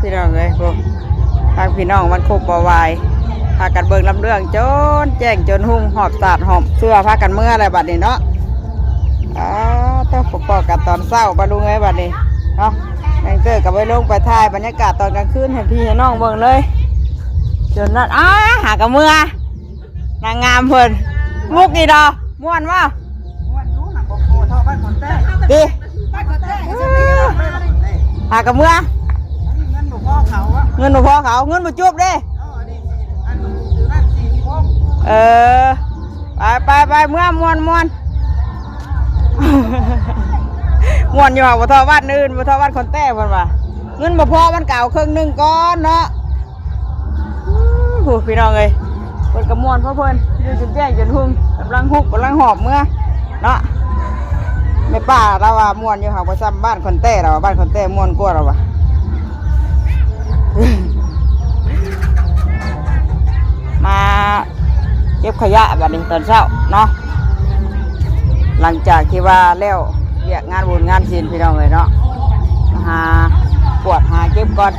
พี่น้องเลยพวกทางพี่น้องมันโคกบ่วายพากันเบิ่งลำเรื่องจนแจ้งจนหุ่งหอบสาดหอบเสื้อพากันเมื่ออะไรบัดนี้เนาะต้องปกกันตอนเศร้าปะลุงไงบัดนี้เนาะแมงเตอร์กับไว้ลงไปถ่ายบรรยากาศตอนกลางคืนให้พี่ให้น้องเบิ่งเลยจนนั้นหากับเมื่อนางงามเพิ่นมุกอีดอม่วนวะดิหากับเมื่อเงินหนูพ่อเขาเงินหนูจุบเด้ไปเมื่อม่วนม่วนอยู่บ่ทอบ้านอื่นบ่ทอบ้านคนแต้เพิ่นว่าเงินบ่พอมันเก่าครึ่งนึงก่อนเนาะพี่น้องเอ้ยเพิ่นก็ม่วนเพราะเพิ่นอยู่จนแจ้งจนหุ่งกำลังหอบเมื่อเนาะแม่ป้าเราว่าม่วนอยู่หาบ่ซ้ำบ้านคนแต้เราบ้านคนแต้ม่วนกว่าเราว่ามาเก็บขยะบัดนี้ตอนเช้าเนาะหลังจากที่ว่าแล้วเรียกงานบุญงานศีลพี่น้องเลยเนาะหาปวดหาเก็บก่อน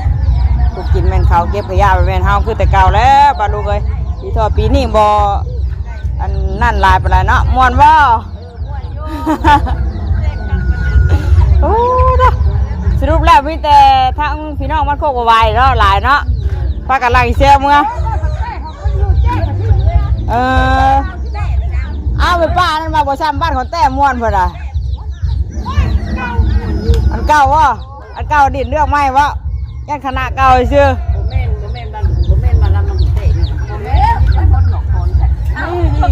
ถูกกินแม่นเขาเก็บขยะไปแม่นเฮาคือแต่เก่าแล้วบาลูกเลยปีทอปีนี้บ่อันนั่นลายไปเลยเนาะม่วนบ่โอ้เนาะสรุปแล้วมีแต่ทั้งพี่น้องมันโคกวายเนาะหลายเนาะพากันไล่เสียเมื่อเอาไปป้านั่นมาบ่ซ้ำบ้านคนแต้ม่วนเพิ่นอ่ะอันเก่าวะอันเก่าดินเรื่องไม้วะยันคณะเก่าซื่อ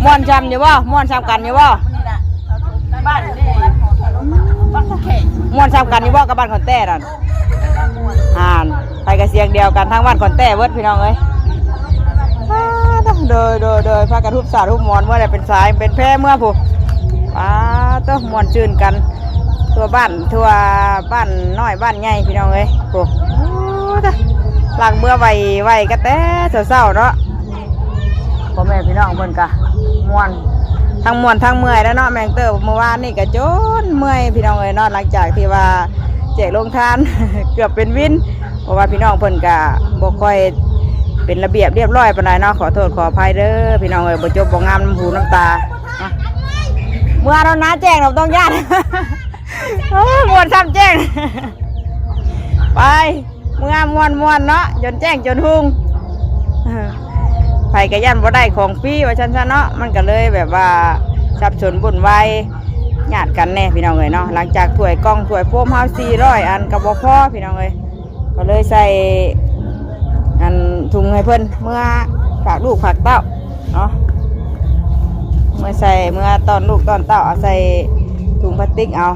ม่วนซ้ำอยู่บ่ม่วนซ้ำกันอยู่บ่บ้านนี่ม่วนซ้ำกันอยู่บ่กับบ้านคนแต้นั่นไปกับเสียงเดียวกันทั้งบ้านคนแต้เบิดพี่น้องเอ้ยโดยพากันทุบสาทุบมอนเมื่อไรเป็นสายเป็นแพร่เมื่อผู้ต้องมวนจืนกันทั่วบ้านน้อยบ้านใหญ่พี่น้องเอ้ยผู้หลังเมื่อไวกระแตเศร้าเนาะพ่อแม่พี่น้องเพิ่นกะมวนทั้งเมื่อยแล้วเนาะแมงเตอร์เมื่อวานนี่กะจนเมื่อยพี่น้องเอ้ยเนาะหลังจากที่ว่าแจกลงทาน เกือบเป็นวินเพราะว่าพี่น้องเพิ่นกะบ่ค่อยเป็นระเบียบเรียบร้อยปานใดเนาะขอโทษขออภัยเด้อพี่น้องเอ้ยบ่จบบ่งามน้ำหูน้ำตาเมื่อเราน้าแจ้งเราต้องญาติมวนซ้ำแจ้งไปเมื่อมวนเนาะจนแจ้งจนหุ่งไผกระยันบ่ได้ของฟรีว่าฉันเนาะมันก็เลยแบบว่าสับสนบุ่นวายญาติกันแน่พี่น้องเอ้ยเนาะหลังจากถ้วยกล้องถ้วยโฟมเฮา400อันก็บ่พอพี่น้องเอ้ยก็เลยใส่อันถุงให้เพิ่นเมื่อฝากลูกฝากเต้าเนาะเมื่อตอนลูกตอนเต้าเอาใส่ถุงพลาสติกเอา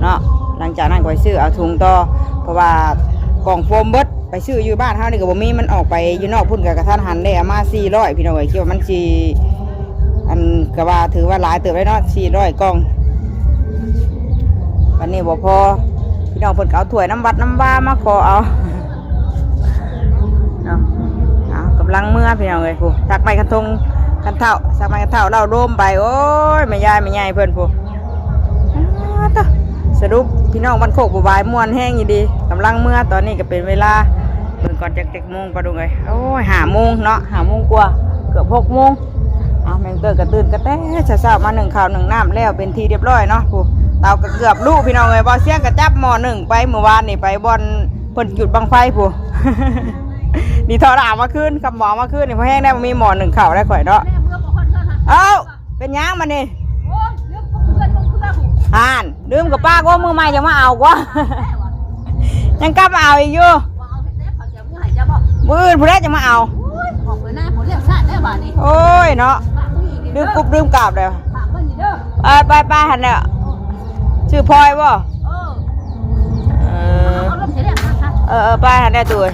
เนาะหลังจากนั้นก็ไปซื้อเอาถุงต่อเพราะว่ากล่องโฟมเบิดไปซื้ออยู่บ้านเฮานี่ก็บ่มีมันออกไปอยู่นอกพุ่นกับกระทันหันได้เอามา400พี่น้องเอ้ยคิดว่ามันสิอันก็ว่าถือว่าหลายเติบได้เนาะ400กล่องวันนี้บ่พอพี่น้องเพิ่นก็เอาถ้วยน้ำวัดน้ำว่ามาขอเอากำลังเมื่อพี่น้องเลยผู้สักไม้กันทงกันเท่าสักไม้กันเท่าเล่าโดมไปโอ้ยไม่ยายเพื่อนผู้สรุปพี่น้องบ้านโคกบายม่วนแห้งอยู่ดีกำลังเมื่อตอนนี้ก็เป็นเวลาเพิ่นก่อนจาก7 โมงไปดูไงโอ้ย5 โมงเนาะ5 โมงกว่าเกือบ6 โมงแมงเตอร์กระตื่นกระแตเช้ามา1 ข้าว 1 น้ำแล้วเป็นทีเรียบร้อยเนาะผู้เตาก็เกือบลูกพี่น้องเลยบอเสียงกระจับหม้อ1ไปเมื่อวานนี่ไปบอลเพิ่นจุดบังไฟผู้นี่ทอดอามาขึ้นคำหมอมาขึ้นนี่พอแห้งได้มีหมอ1 เข่าได้ข่อยเนาะเอ้าเป็นย่างมันนี่ลืมกับป้าก็มือใหม่จะมาเอากว่ายังกลับมาเอาอีกอยู่มืออื่นผู้ใดจะมาเอาโอ้ยเนาะลืมกลับเลยไปหันเนี่ยชื่อพลอยบ่ไปหันได้ตัว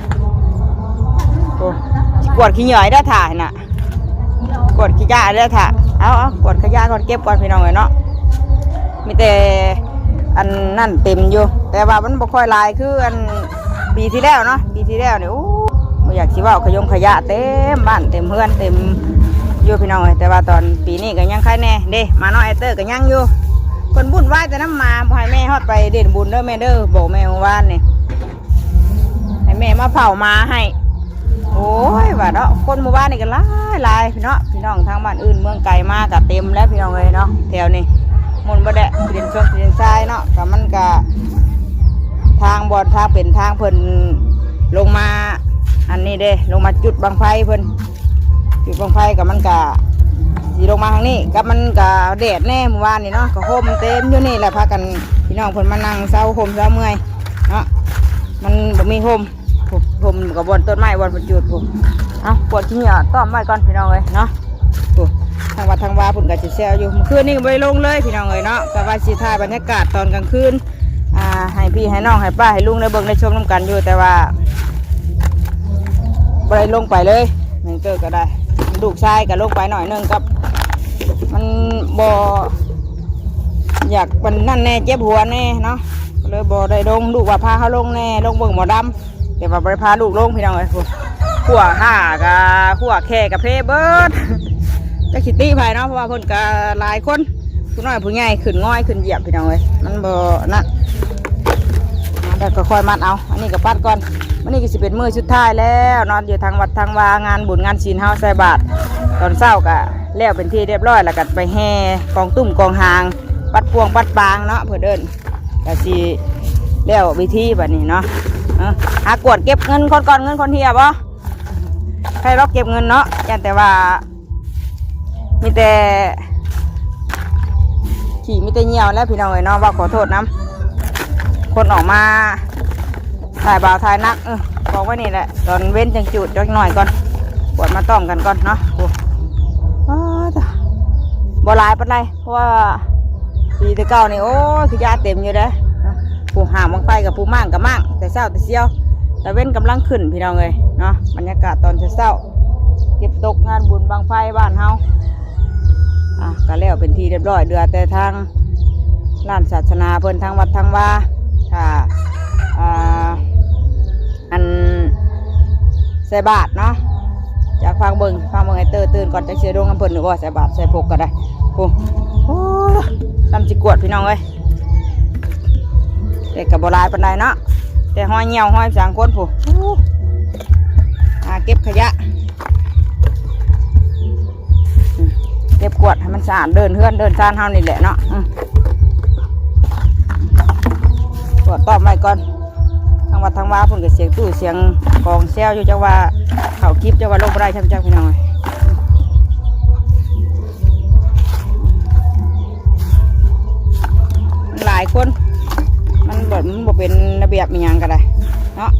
กวดขี้เหนื่อยได้ถ่ายน่ะกวดขี้ยาได้ถ่ายเอากวดขยะก่อนเก็บก่อนพี่น้องเลยเนาะมีแต่อันนั่นเต็มอยู่แต่ว่ามันบ่ค่อยลายคืออันปีที่แล้วเนาะปีที่แล้วเนี่ยไม่อยากสิว่าขยะเต็มบ้านเต็มเพื่อนเต็มอยู่พี่น้องเลยแต่ว่าตอนปีนี้ก็ยังใครแน่เด้มาน้องไอเตอร์ก็ยังอยู่คนบุญไหว้แต่น้ำมาพอให้แม่ฮอดไปเด่นบุญเด้อแม่เด้อบอกแม่ว่านนี่ให้ แม่มาเผามาให้โอ้ยว่าเนาะคนหมู่บ้านนี่ก็หลายพี่เนาะพี่น้องทางบ้านอื่นเมืองไกลมากก็เต็มแล้วพี่น้องเลยเนาะแถวนี้มุนบ่ได้เปลี่ยนช่วงเปลี่ยนทรายเนาะก็มันก็ทางบอลทางเป็นทางเพิ่นลงมาอันนี้เด้ลงมาจุดบังไฟเพิ่นจุดบังไฟกับมันก็สีลงมาทางนี้กับมันก็แดดแน่เมื่อวานนี่เนาะก็โฮมเต็มอยู่นี่แหละพากันพี่น้องเพิ่นมานั่งเศร้าโฮมเศร้าเมื่อยเนาะมันบ่มีโฮมผมกับบนต้นไม้บนประจุดผมเอาปวดขี้เหงื่อต้อมไว้ก่อนพี่น้องเลยเนาะทางวัดทางวาพุ่นกับจิเซลอยู่เมื่อคืนนี่ก็ไปลงเลยพี่น้องเลยเนาะกับว่าสีถ่ายบรรยากาศตอนกลางคืนให้พี่ให้น้องให้ป้าให้ลุงได้เบิ่งได้ชมน้ำกันอยู่แต่ว่าไปลงไปเลยมันเกิดก็ได้ลูกชายกับลงไปหน่อยนึงกับมันบ่อยากมันนั่นแน่เจ็บหัวแน่เนาะเลยบ่ได้ลงลูกว่าพาเขาลงแน่ลงเบิ่งหมอดำเดี๋ยวว่าไปพาลูกลงพี่น้องเลยขั่วห่ากับขั่วแค่กับเพเบิร์ดจะคิดตีไปเนาะเพราะว่าเพิ่นก็หลายคนผู้น้อยผู้ใหญ่ขึ้นง่อยขึ้นเหยียบพี่น้องเลยมันบ่นั่นแต่ก็ค่อยมัดเอาอันนี้ก็ปัดก่อนวันนี้ก็สิเป็นมื้อสุดท้ายแล้วนอนอยู่ทางวัดทางวางานบุญงานศีลเฮาใส่บาตรตอนเช้าก็แล้วเป็นที่เรียบร้อยแล้วก็ไปแห่กองตุ้มกองหางปัดพวงปัดปางเนาะเพื่อเดินก็สิแล้ววิธีแบบนี้เนาะหากวดเก็บเงินคนก่อนเงินคนเทียบบ่ใครรอบเก็บเงินเนาะแต่ว่ามีแต่ขี่มีแต่เหี่ยวแล้วพี่น้องเอ้ยเนาะว่าขอโทษน้ำคนออกมาถ่ายบ่าวถ่ายนักบอกว่านี่แหละตอนเว้นจังจุดจังหน่อยก่อนปวดมาต้อมกันก่อนเนาะบ่ลายปานใดเพราะว่าปีที่เก้านี่โอ้คือยาเต็มอยู่เด้ผู้หามบางไฟกับผู้มั่งกับมั่งแต่เช้าแต่เชี่ยวแต่เว้นกำลังขึ้นพี่น้องเลยเนาะบรรยากาศตอนเช้าเก็บตกงานบุญบางไฟบ้านเฮาก็แล้วเป็นทีเรียบร้อยเดือแต่ทางร้านศาสนาเพิ่นทางวัดทางว่าอันใส่บาทเนาะจากฟังเบิ่งไอ้ตื่นก่อนจะเชียร์ดวงน้ำเพิ่นหรือว่าใส่บาทใส่พกก็ได้โอ้ลำจิกวดพี่น้องเลยแต่กับบลายปันไดเนาะแต่ห้อยเหี่ยวห้อยสางคนผู้เก็บขยะเก็บกวดให้มันสะอาดเดินเฮือนเดินซานเฮานี่แหละเนาะกวดตอบไว้ก่อนทางวัดทางว่าเพิ่นก็เสียงตู้เสียงกองแซวอยู่จังว่าเขาคลิปจังว่าลงบ่ได้ใช่ไหมเจ้าพี่น้องหลายคนมันบ่เป็นระเบียบมีหยังก็ได้เนาะ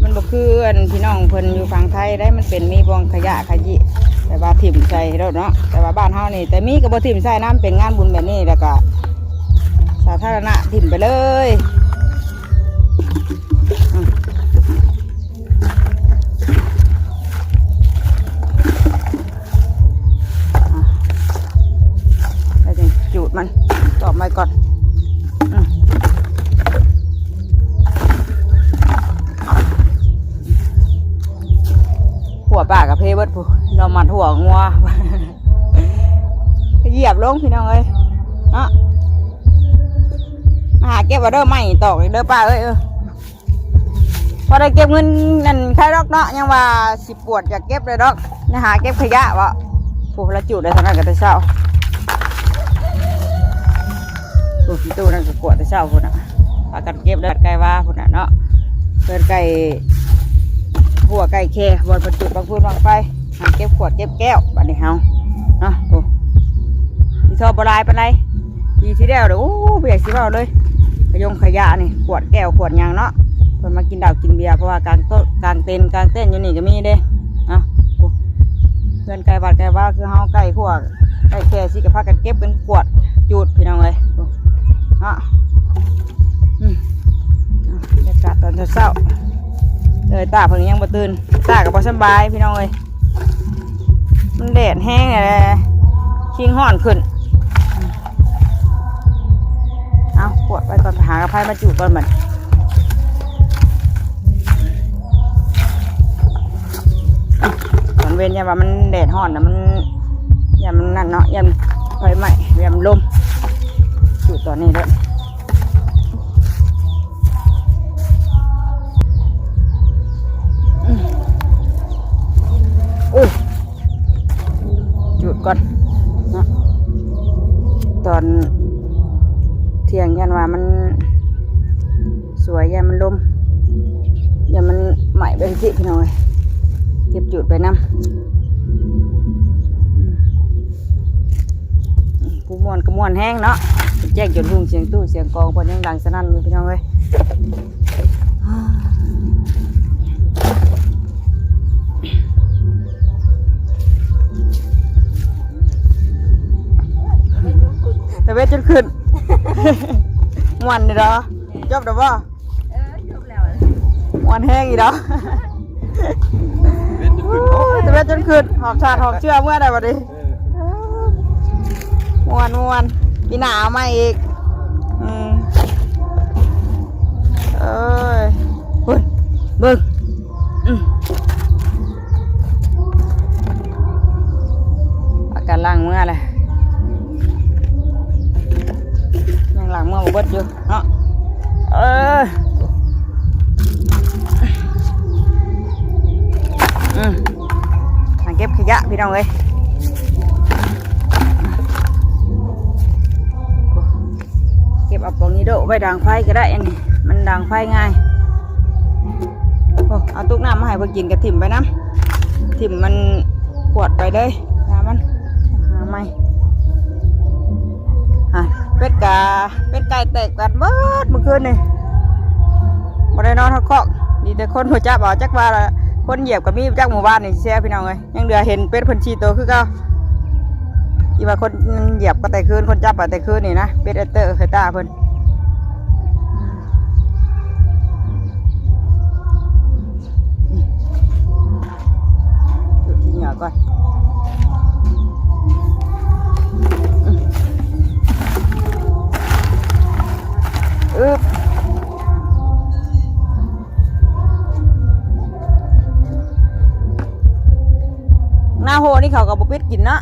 มันบ่คือพี่น้องเพิ่นอยู่ฝั่งไทยได้มันเป็นมีบองขยะขยี้แต่ว่าถิ่มใส่แล้วเนาะแต่ว่าบ้านเฮานี่แต่มีก็บ่ถิ่มใส่น้ำเป็นงานบุญแบบนี้แล้วก็สาธารณะถิ่มไปเลยจุดมันตอบไปก่อนหัวปากกับเพเบิร์ดผู้เรามัดหัวงัวเหยียบลงพี่น้องเอ้ยเนาะมาหาเก็บว่าเด้อไม่ตอกเด้อป้าเอ้ยพอได้เก็บเงินนั่นใครดอกเนาะยังว่าสิปวดอยากเก็บเลยดอกนะหาเก็บขยะวะผู้ละจุดได้ทำงานกับแต่เช้าพี่ตู้นั่นก็ปวดแต่เช้าพุ่นปากันเก็บได้ไก่ว่าพุ่นเนาะเพื่อนไก่หัวไก่แค่บนประจุบางพูนบางไฟหาเก็บขวดเก็บแก้วบัดนี้เฮาเนาะโอ้ดีชอบบลายปานใดดีที่เดียวเดี๋ยวเบียดสิเบาเลยขยะนี่ขวดแก้วขวดยางเนาะเพิ่นมากินดาวกินเบียร์เพราะว่ากลางโต๊ะกลางเต็นอยู่นี่ก็มีเด้เนาะเพื่อนไก่บัดไก่ว่าคือเฮาไก่ขวดไก่แค่สิกับพากันเก็บเป็นขวดจุดพี่น้องเลยเนาะบรรยากาศตอนเช้าตาเพิ่งยังบ่ตื่นตากับบ่สบายพี่น้องเอ้ยมันแดดแห้งเลยชิงห่อนขึ้นเอาปวดไปก่อนหากระไพมาจุก่อนเหมือนตอนเว้นยามว่ามันแดดห่อนนะมันยามมันนั่นเนาะยามไฟไหม้ยามลมจุตอนนี้เลย สวยอย่ามันลมอย่ามันไหม้ไปสิพี่น้อยเก็บจุดไปน้ำผู้ม่วนก็ม่วนแห้งเนาะแจ้งจนรุ่งเสียงตู้เสียงกองพอยังดังสนั่นอยู่พี่น้องเอ้ยแต่เวทจนขึ้นม่วนนี่เด้อจบเด้อบ่จบแล้วม่วนแห้งอีเด้อแต่เวทจนขึ้นหอบชาติหอบเชื่อเมื่อใดบัดนี้ม่วนปีหน้าเอามาอีกเอ้ยเบิ่งอาการล้างเมื่อเลยยังล้างเมื่อบ่เบิดอยู่เนาะทางเก็บขยะพี่น้องเอ้ยเก็บเอาปองนี้โดไว้ดังไฟก็ได้อันนี้มันดังไฟง่ายโอ้เอาตุ๊กน้ำมาให้เพื่อกินกระถิ่มไปน้ำถิ่มมันขวดไปเลยน้ำมันหาไม่เป็ดไก่แตกกันเบิดเมื่อคืนนี่บ่ได้นอนทักคอกดีแต่คนหัวจับเอาจักว่าคนเหยียบกับมีจักหมู่บ้านนี่แซ่พี่น้องเลยยังเดือเห็นเป็ดเพิ่นชีโตคือเก่าที่ว่าคนเหยียบก็แต่คืนคนจับก็แต่คืนนี่นะเป็ดเตอร์เคยตาเพิ่นจุดที่เหนียวก่อนหน้าโหนี่เขากับบุเป็ดกินนะ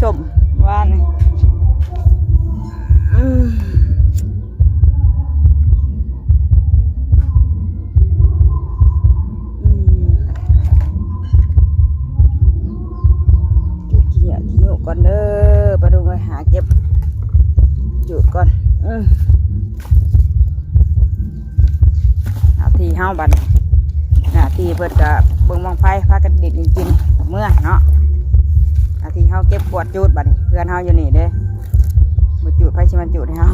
ชมว่านี่จุดที่อยู่ก่อนเด้อไปดูไปหาเก็บจุดก่อนหน้าที่เฮาบัดหน้าที่เพิ่นก็เบิ่งมองไฟพากันดิดกินเมื่อเนาะหน้าที่เฮาเก็บปวดจุดบัดเพื่อนเฮาอยู่นี่เด้บ่จุดไฟสิมันจุดให้เฮา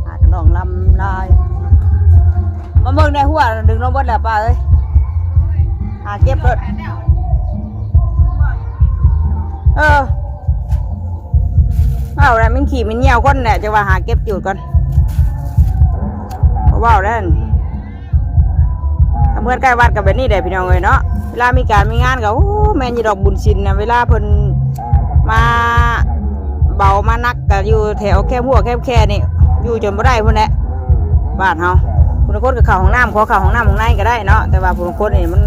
อาจน้องลำลายมาเบิ่งในหัวดึงลงเบิดแล้วป้าเอ้ยหาเก็บรถเอาแล้วมันขี่มันเหี่ยวก้นเนี่ยจะว่าหาเก็บจุดก่อนเพราะว่าแล้วทำเพื่อนใกล้วัดกับแบบนี้เด้พี่น้องเลยเนาะเวลามีการมีงานก็แม่นยีดอกบุญชินนะเวลาเพิ่นมาเบามานักก็อยู่แถวแคบหัวแคบแค่นี่อยู่จนบ่ได้พุ่นแหละบ้านเฮาผู้คนกับข่าวของน้ำขอข่าวของน้ำของในก็ได้เนาะแต่ว่าผู้คนนี่มัน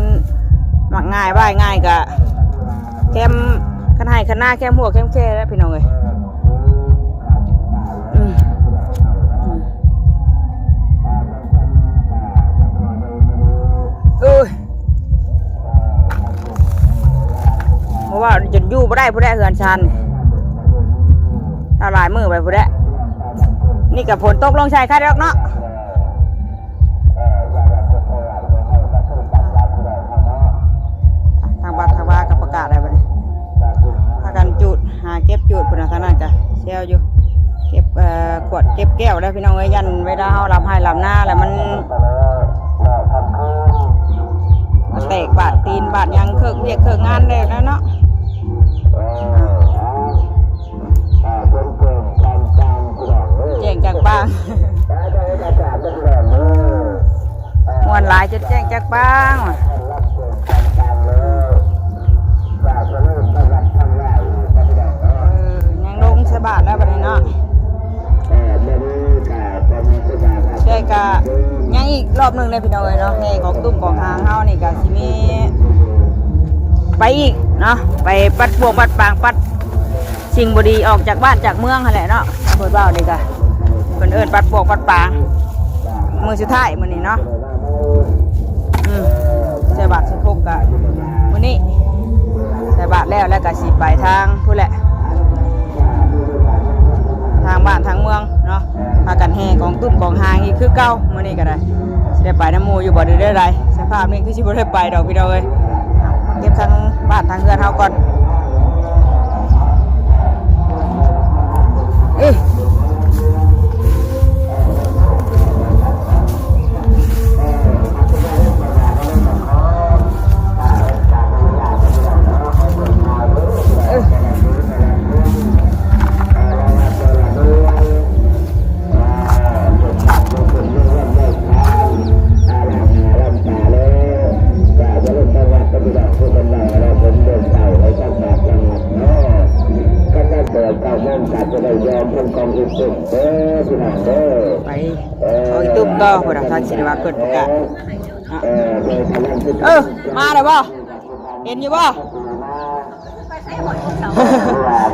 มักง่ายบ้ายง่ายกะแคมขันให้ขันหน้าแคมหัวแคมแค่แล้วพี่น้องเลยเพราะว่าจนอยู่บ่ได้ผู้ใดเหือนชันถ้าหลายมือไปผู้ใดนี่กับฝนตกลงชายคาดดอกเนาะทางบัตรทางว่ากับประกาศอะไรไปเลยพากันจุดหาเก็บจุดพุ่นทางนั้นจ้ะเซลอยู่เก็บขวดเก็บแก้วแล้วพี่น้องเอ้ยยันเวลาเฮาลำให้ลำหน้าแล้วมันแตกบาดตีนบาดยังเครื่องเวียกเครื่องงานเลยแล้วเนาะแจ้งจากบ้างมวนหลายจะแจ้งจากบ้างยังลงใส่บาทแล้วแบบนี้เนาะใช่กะยังอีกรอบหนึ่งเลยพี่น้องเลยเนาะนี่ของตุ้มของหางเฮานี่กะสิมีไปอีกเนาะไปปัดพวกปัดปางปัดสิ่งบดีออกจากบ้านจากเมืองอะไรเนาะเปิดเบ้านี่กะเป็นเอิญปัดพวกปัดปางมือสุดท้ายมือนี้เนาะใส่บาท16กะมือนี้ใส่บาทแล้วก็สิไปทางพูดแหละ คือเก่ามื้อนี้ก็ได้สิได้ไปน้ำหมู่อยู่บ่ได้ได้ไรสภาพนี้คือสิบ่ได้ไปดอกพี่น้องเอ้ยเก็บทั้งบ้านทั้งเรือนเฮาก่อนเอ้ยไปเอาอีตุ้มต่อพอทางศิลปะเกิดประกาศมาเลยบ่เห็นอยู่บ่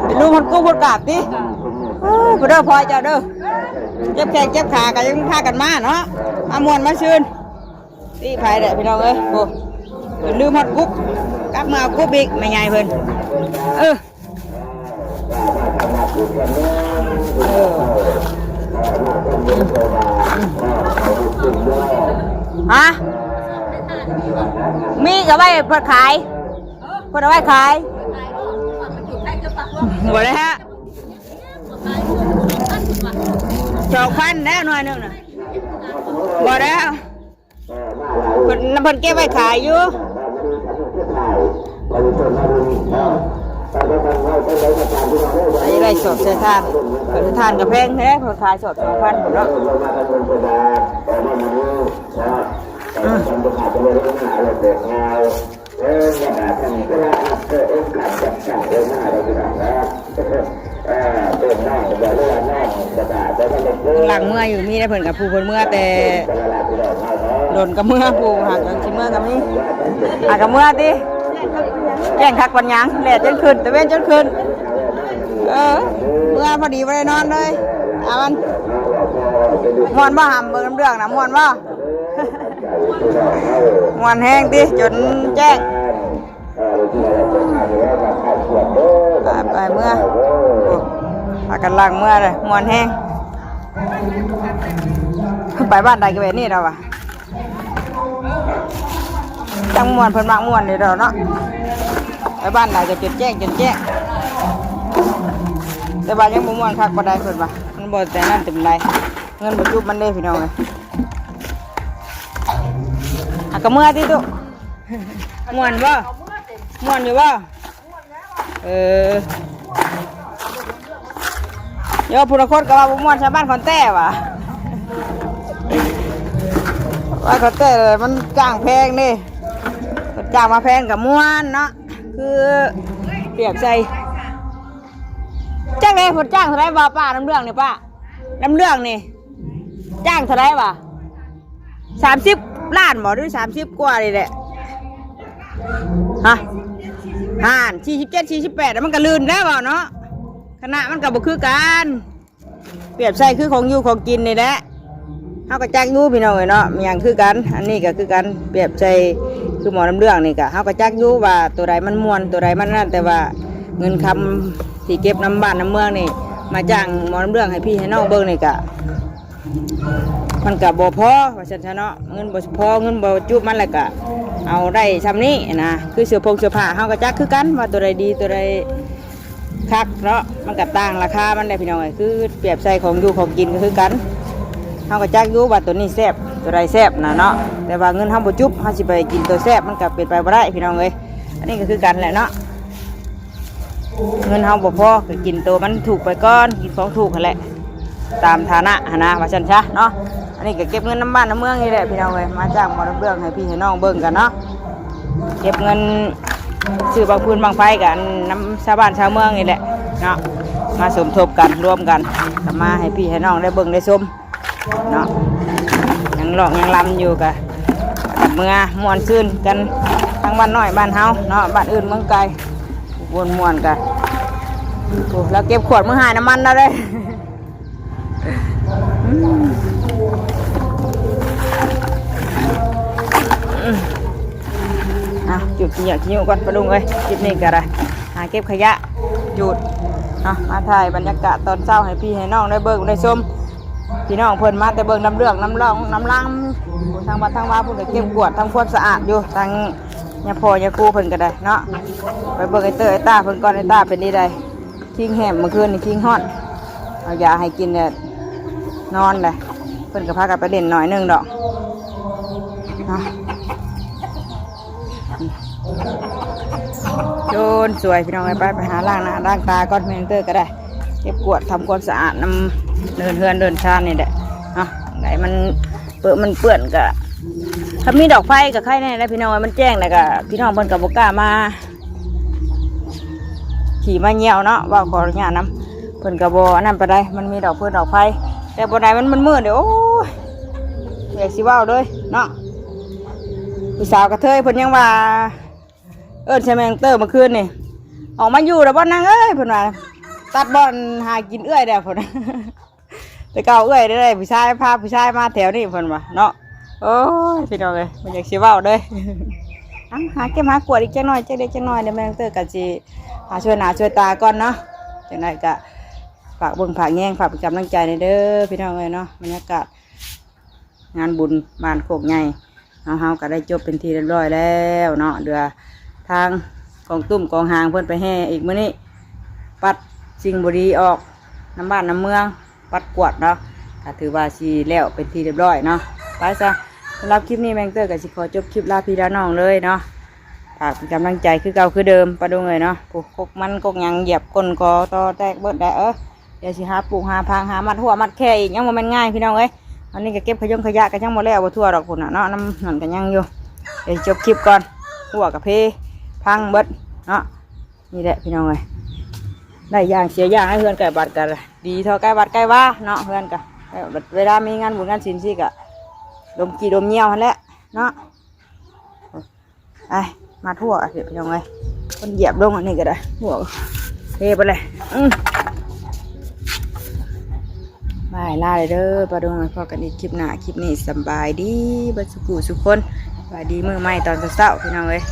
เป็นลูกคนกู้คนกราบดิพอเด้อพอเจ้าเด้อเจ็บแขนเจ็บขากันยังพากันมาเนาะมามวนมาชื่นที่ไผ่เด้อพี่น้องเอ้ยโอ้ลืมฮอดกุ๊กกลับมาเอากุ๊กอีกไม่ไงเพิ่นฮะมีกับไว้เพื่อขายเพื่อเอาไว้ขายหมดเลยฮะ2,000แล้วหน่อยนึงนะหมดแล้วเพิ่นเก็บไว้ขายอยู่ไอ้ไรสอบเสื้อทานเสื้อทานกับแพงแท้เพิ่นขายสอบ2,000หมดแล้วหลังเมื่ออยู่มีได้เพิ่นกับผู้เพิ่นเมื่อแต่โดนกับเมื่อผู้หากกับชิเมื่อกับนี้หากกับเมื่อติแกงคักปัญญังแหลดจนขึ้นแต่เว้นจนขึ้นเมื่อพอดีไปนอนเลยมันม่วนบ่หำเบิ่งน้ำเดืองนะม่วนบ่ม่วนแห้งติจนแจ้งไปเมื่อพากันล้างเมื่อเลยม่วนแห้งไปบ้านใดกันแบบนี้เราอะจังม่วนเพิ่นมักม่วนเลยเราเนาะไปบ้านใดก็จนแจ้งแต่บ้านยังบ่ม่วนคักบ่ได้เพิ่นว่ามันบ่แต่นั่นตึมไรเงินบ่จุบมันเด้พี่น้องเลยก็เมื่อที่ตุม่วนบ่ม่วนอยู่บ่โยพุทธคนก็ว่าบ่ม่วนชาวบ้านคอนแต้ว่ะว่าคอนแต้มันจ้างแพงนี่จ้างมาแพงกับม่วนเนาะคือเปรียบใจจ้างเลยผมจ้างเท่าไรบ่ป้าน้ำเรื่องนี่ป้าน้ำเรื่องนี่จ้างเท่าไรบ่30 ล้านบ่หรือ30กว่านี่แหละฮะ47 48มันก็ลื่นแล้วบ่เนาะคณะมันก็บ่คือกันเปรียบใส่คือของอยู่ของกินนี่แหละเฮาก็จักอยู่พี่น้องเอ้ยเนาะมีหยังคือกันอันนี้ก็คือกันเปรียบใส่คือหมอน้ำเรื่องนี่ก็เฮาก็จักอยู่ว่าตัวใดมันม่วนตัวใดมันนั่นแต่ว่าเงินคำที่เก็บน้ำบ้านน้ำเมืองนี่มาจ้างหมอน้ำเรื่องให้พี่ให้น้องเบิ่งนี่ก็มันก็บ่พอว่าซั่นซะเนาะเงินบ่พอเงินบ่จุบมันแล้วก็เอาได้ซ้ำนี้นะคือเสื้อผ้าเฮาก็จักคือกันว่าตัวใดดีตัวใดคักเนาะมันก็ต่างราคามันได้พี่น้องเอ้ยคือเปรียบใส่ของอยู่ของกินก็คือกันเฮาก็จักอยู่ว่าตัวนี้แซ่บตัวใดแซ่บนะเนาะแต่ว่าเงินเฮาบ่จุบเฮาสิไปกินตัวแซ่บมันก็เป็นไปบ่ได้พี่น้องเอ้ยอันนี้ก็คือกันแหละเนาะเงินเฮาบ่พอก็กินตัวมันถูกไปก่อนกินของถูกนั่นแหละตามฐานะหนะว่าซั่นซะเนาะอันนี้ก็เก็บเงินน้ำบ้านน้ำเมืองนี่แหละพี่น้องเอ้ยมาจ้างหมอน้ำเรื่องให้พี่ให้น้องเบิ่งกันเนาะเก็บเงินซื้อบางพื้นบางไฟกันน้ำชาวบ้านชาวเมืองนี่แหละเนาะมาสมทบกันรวมกันมาให้พี่ให้น้องได้เบิ่งได้ชมเนาะยังหลอกยังลำอยู่กับเมื่อม่วนซื่นกันทั้งบ้านน้อยบ้านเฮาเนาะบ้านอื่นเมืองไกลวนม่วนกันแล้วเก็บขวดมือหายน้ำมันแล้วเลยจุดขี้ยาขี้ยุก่อนปะลุงเอ้ยจุดนี้ก็ได้หาเก็บขยะจุดมาถ่ายบรรยากาศตอนเช้าให้พี่ให้น้องได้เบิ่งได้ชม พี่น้องเพิ่นมาแต่เบิ่งน้ำเรื่องน้ำร่องน้ำลังทางวัดทางว่าเพิ่นก็เก็บกวาดทำความสะอาดอยู่ทางยาพ่อยาครูเพิ่นก็ได้เนาะไปเบิ่งไอ้เตอไอ้ตาเพิ่นก่อนไอ้ตาเป็นนี่ได้คิงแหมเมื่อคืนนี่คิงฮอดเอายาให้กินเนี่ยนอนเลยเพิ่นก็พากันไปเล่นหน่อยนึงดอกเนาะโจนสวยพี่น้องไปหาล้างหน้าล้างตาก่อนแมงเตอร์ก็ได้เก็บกวาดทำความสะอาดน้ำเดินเฮือนเดินชานนี่แหละเนาะไหนมันเปื้อนก็ถ้ามีดอกไฟกับไข่แน่ได้พี่น้องมันแจ้งเลยก็พี่น้องเพิ่นกับบกล้ามาขี่มาเหี่ยวเนาะว่าขออนุญาตน้ำเพิ่นกับบนั่นไปได้มันมีดอกดอกไฟแต่บนไหนมันมืดเดี๋ยวโอ้ยอยากสิว่าวเลยเนาะพี่สาวกระเทยเพิ่นยังว่าใช่แมงเตอร์เมื่อคืนนี่ออกมาอยู่แล้วบ่นั่งเพิ่นว่าตัดบอลหากินเด้เพิ่นแต่เก่าได้ผู้ชายพาผู้ชายมาแถวนี้เพิ่นว่าเนาะโอ้ยพี่น้องเลยมันอยากสิว่าวเลยหาเก็บหากวดอีกจังหน่อยจังเด็กจังหน่อยเดี๋ยวแมงเตอร์ก็สิหาช่วยหน้าช่วยตาก่อนเนาะจังไดก็ฝากเบิ่งฝากแง่งฝากเป็นกำลังใจในเด้อพี่น้องเลยเนาะบรรยากาศงานบุญบ้านโคกใหญ่เฮาก็ได้จบเป็นทีเรียบร้อยแล้วเนาะเดือทางกองตุ้มกองหางเพิ่นไปแห่อีกมื้อนี้ปัดสิ่งบ่ดีออกน้ำบ้านน้ำเมืองปัดกวาดเนาะก็ถือว่าสิแล้วเป็นทีเรียบร้อยเนาะไปซะสำหรับคลิปนี้แมงเตอร์ก็สิขอจบคลิปลาพี่ลาน้องเลยเนาะฝากเป็นกำลังใจคือเก่าคือเดิมปะดุงเลยเนาะปลูกกกมันกกหยังเหยียบก้นกอตอแตกเบิดได้เดี๋ยวสิหาปลูกหาพางหามัดหัวมัดแค่อีกยังบ่แม่นง่ายพี่น้องเอ้ยอันนี้ก็เก็บขยะกันยังบ่แล้วบ่ทั่วดอกพุ่นน่ะเนาะน้ำนั่นกันยังอยู่เดี๋ยวจบคลิปก่อนหัวกับเพพังเบิดเนาะนี่แหละพี่น้องเอ้ยได้อย่างเสียอย่างให้เพื่อนไก่บัดกันดีเท่าไก่บัดไก่ว่าเนาะเพื่อนกันเวลามีงานบุญงานศิลป์สิกะดมกี่ดมเงี้ยวนั่นแหละเนาะไอมาทั่วเดี๋ยวพี่น้องเอ้ยคนเหยียบลงอันนี้ก็ได้หัวเทไปเลยบายลาเลยเด้อปลาดงพอกันอีกคลิปหน้าคลิปนี้สบายดีบัดสุกุสุกคนสบายดีมือใหม่ตอนเช้าพี่น้องเอ้ย